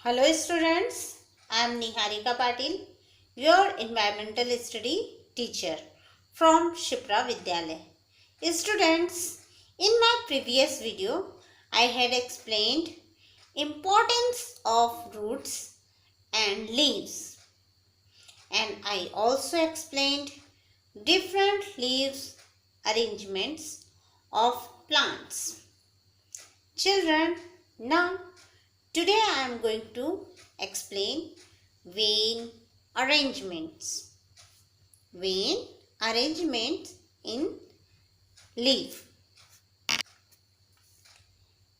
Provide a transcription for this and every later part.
Hello students, I am Niharika Patil, your environmental study teacher from Shipra Vidyalaya. Students, in my previous video, I had explained importance of roots and leaves, and I also explained different leaves arrangements of plants. Children, now today I am going to explain vein arrangements. Vein arrangements in leaf.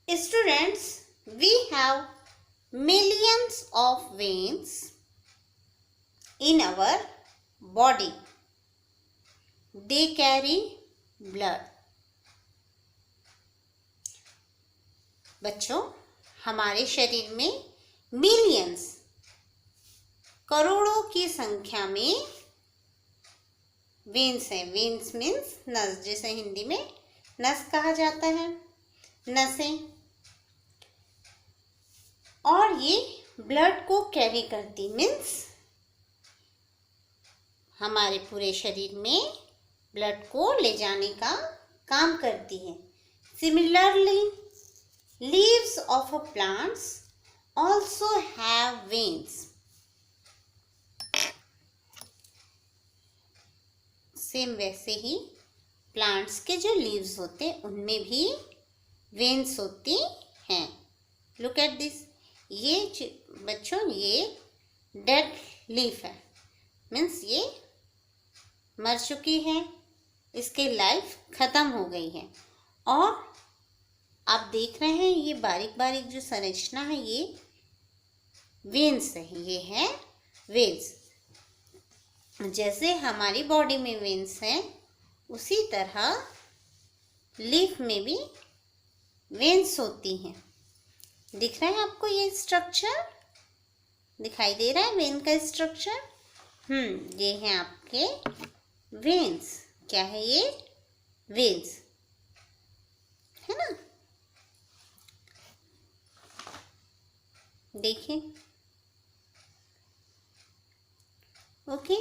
Students, we have millions of veins in our body. They carry blood. बच्चों, हमारे शरीर में millions करोड़ों की संख्या में veins हैं. Veins means नस, जैसे हिंदी में नस कहा जाता है, नसें. और ये ब्लड को कैरी करती मीन्स हमारे पूरे शरीर में ब्लड को ले जाने का काम करती है. Similarly leaves of a plants also have veins. Same वैसे ही प्लांट्स के जो लीव्स होते हैं उनमें भी वेन्स होती हैं. Look at this. ये बच्चों ये डेड लीफ है, मीन्स ये मर चुकी है, इसकी लाइफ ख़त्म हो गई है. और आप देख रहे हैं ये बारीक बारीक जो संरचना है ये वेन्स है. ये है वेन्स. जैसे हमारी बॉडी में वेन्स हैं उसी तरह लीफ में भी वेन्स होती हैं. दिख रहा है आपको ये स्ट्रक्चर? दिखाई दे रहा है वेन का स्ट्रक्चर? ये हैं आपके वेन्स. क्या है ये? वेन्स है ना. देखिए. Okay.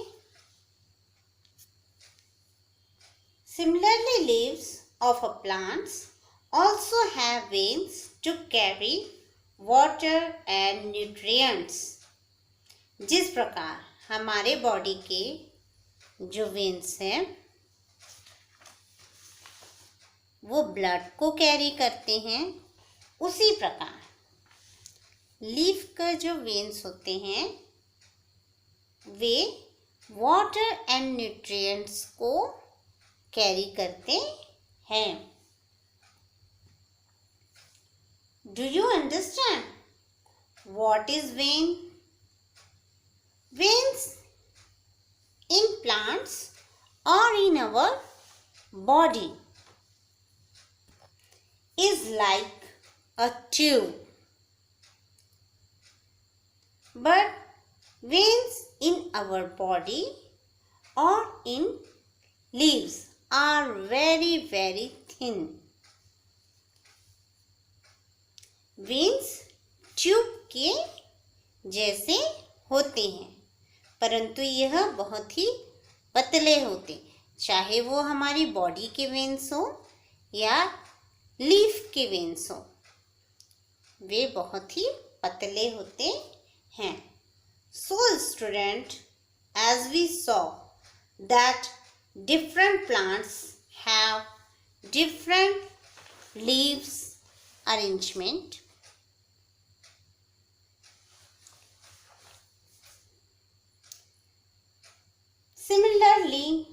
Similarly, leaves of a plants also have veins to carry water and nutrients. जिस प्रकार हमारे बॉडी के जो वेन्स हैं वो ब्लड को कैरी करते हैं, उसी प्रकार लीफ का जो वेन्स होते हैं वे वाटर एंड न्यूट्रिएंट्स को कैरी करते हैं. Do you understand what is vein? Veins in plants और in our body is like a tube, but veins in our body or in leaves are very very thin. veins tube के जैसे होते हैं, परंतु यह बहुत ही पतले होते, चाहे वो हमारी बॉडी के वेन्स हो या लीफ के वेन्स हो, वे बहुत ही पतले होते हैं. So student, as we saw that different plants have different leaves arrangement. Similarly,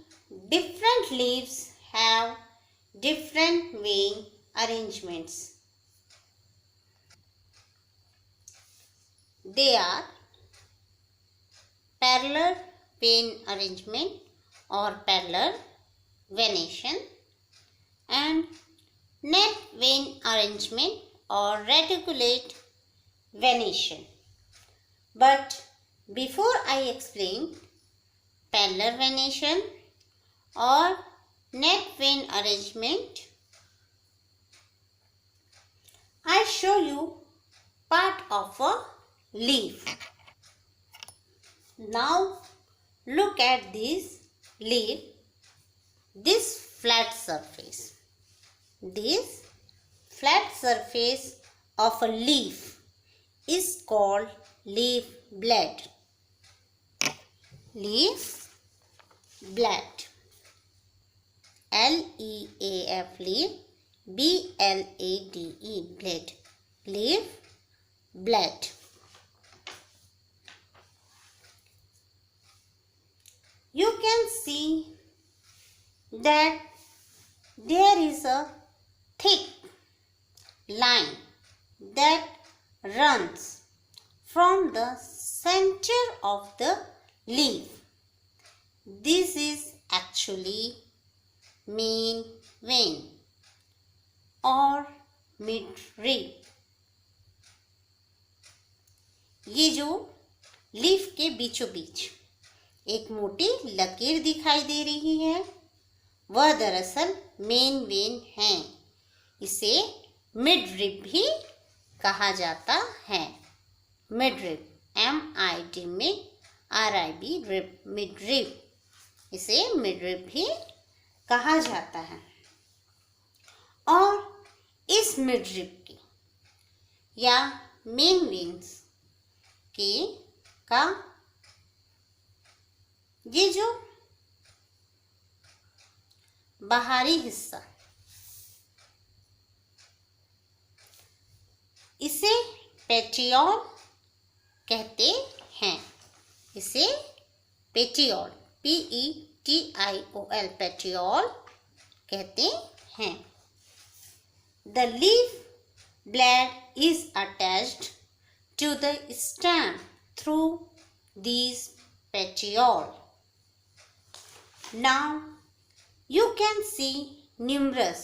different leaves have different vein arrangements. They are parallel vein arrangement or parallel venation and net vein arrangement or reticulate venation. But before I explain parallel venation or net vein arrangement, I show you part of a leaf. Now look at this leaf, this flat surface. This flat surface of a leaf is called leaf blade. Leaf blade. L-E-A-F, leaf. B-L-A-D-E, blade. Leaf blade. You can see that there is a thick line that runs from the center of the leaf. This is actually main vein और midrib. ये जो leaf के बीचों बीच एक मोटी लकीर दिखाई दे रही है, वह दरअसल मेन वेन है। इसे मिडरिब भी कहा जाता है। Midrib, MID, mid, RIB, rib, midrib, इसे मिडरिब भी कहा जाता है। और इस मिडरिब की या मेन वेन्स के का ये जो बाहरी हिस्सा, इसे पेटियोल कहते हैं। इसे पेटियोल, PETIOL, पेटियोल कहते हैं। The leaf blade is attached to the stem through these petiole. Now you can see numerous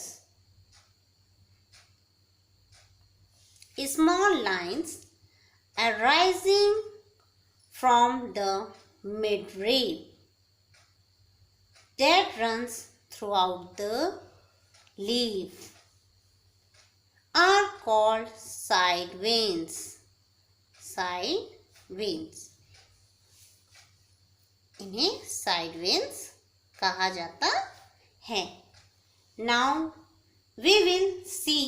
small lines arising from the midrib that runs throughout the leaf are called side veins. Side veins. इन्हें side veins कहा जाता है। Now we will see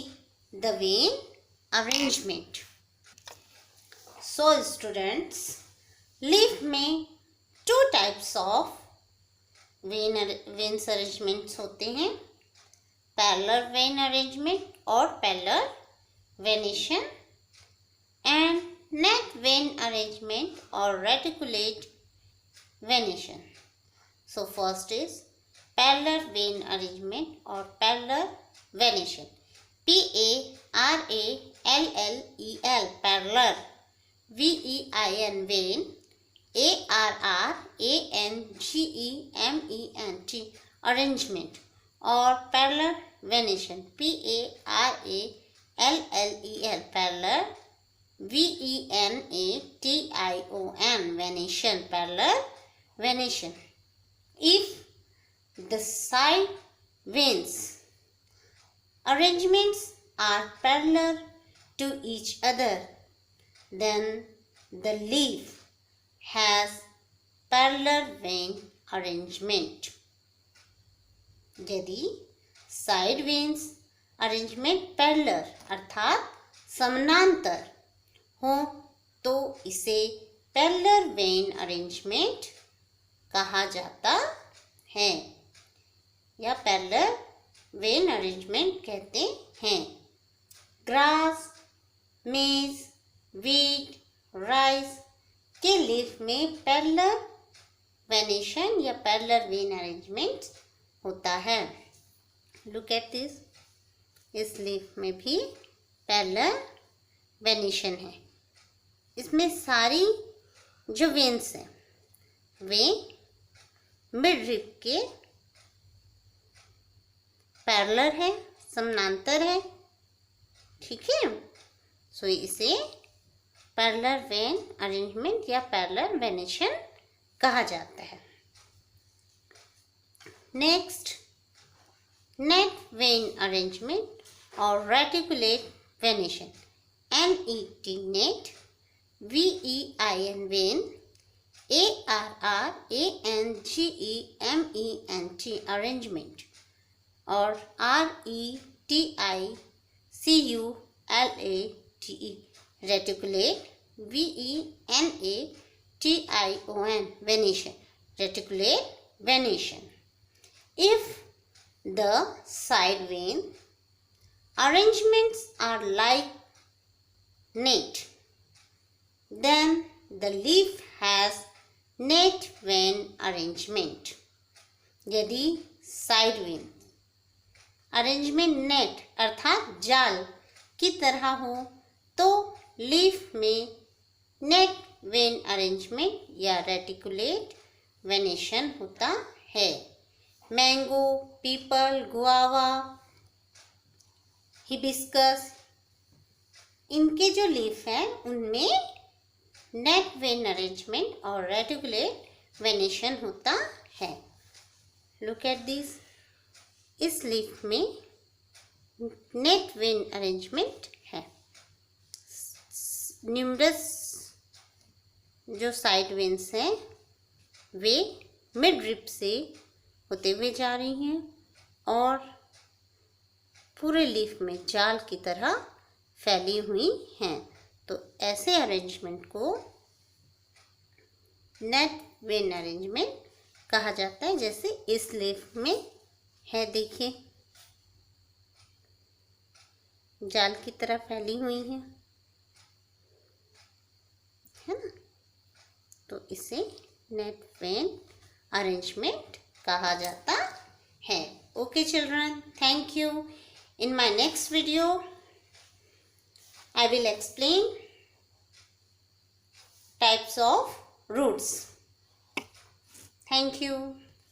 the vein arrangement. So students, leaf में two types of veins arrangements होते हैं, parallel vein arrangement और parallel venation, and neck vein arrangement or reticulate venation. So first is parallel vein arrangement or parallel venation. PARALLEL, parallel. VEIN, vein. ARRANGEMENT, arrangement or parallel venation. PARALLEL, parallel. VENATION, venation, parallel venation. If the side veins arrangements are parallel to each other, then the leaf has parallel vein arrangement. यदि side veins arrangement parallel अर्थात समानांतर हो तो इसे parallel when arrangement कहा जाता है या पैरेलल वेन अरेंजमेंट कहते हैं। ग्रास, मेज, वीट, राइस के लीफ में पैरेलल वेनेशन या पैरेलल वेन अरेंजमेंट होता है। लुक एट दिस, इस लीफ में भी पैरेलल वेनेशन है। इसमें सारी जो वेन्स हैं वे मिडरिब के पैरेलल है, समानांतर है, ठीक है। सो इसे पैरेलल वेन अरेंजमेंट या पैरेलल वेनेशन कहा जाता है। नेक्स्ट, नेट वेन अरेंजमेंट और reticulate venation, NET, net V-E-I-N, vein. A-R-R-A-N-G-E-M-E-N-T, arrangement. और R-E-T-I-C-U-L-A-T-E, reticulate. V-E-N-A-T-I-O-N, venation, reticulate venation. If the side vein arrangements are like net, then the leaf has net vein arrangement. यदि side when arrangement net अर्थात जाल की तरह हो तो leaf में net when arrangement या रेटिकुलेट वेनेशन होता है. मैंगो, पीपल, गुआवा, हिबिस्कस, इनके जो लीफ हैं उनमें नेट वेन अरेंजमेंट और रेटिकुलेट वेनेशन होता है. Look at this. इस लीफ में नेट वेन अरेंजमेंट है. न्यूमरस जो साइड वेन्स हैं वे मिड रिप से होते हुए जा रही हैं और पूरे लीफ में जाल की तरह फैली हुई हैं. तो ऐसे अरेंजमेंट को नेट वेन अरेंजमेंट कहा जाता है. जैसे इस लीफ में है, देखिए जाल की तरह फैली हुई है ना. तो इसे नेट वेन अरेंजमेंट कहा जाता है. Okay children, thank you. In my next video I will explain types of roots. Thank you.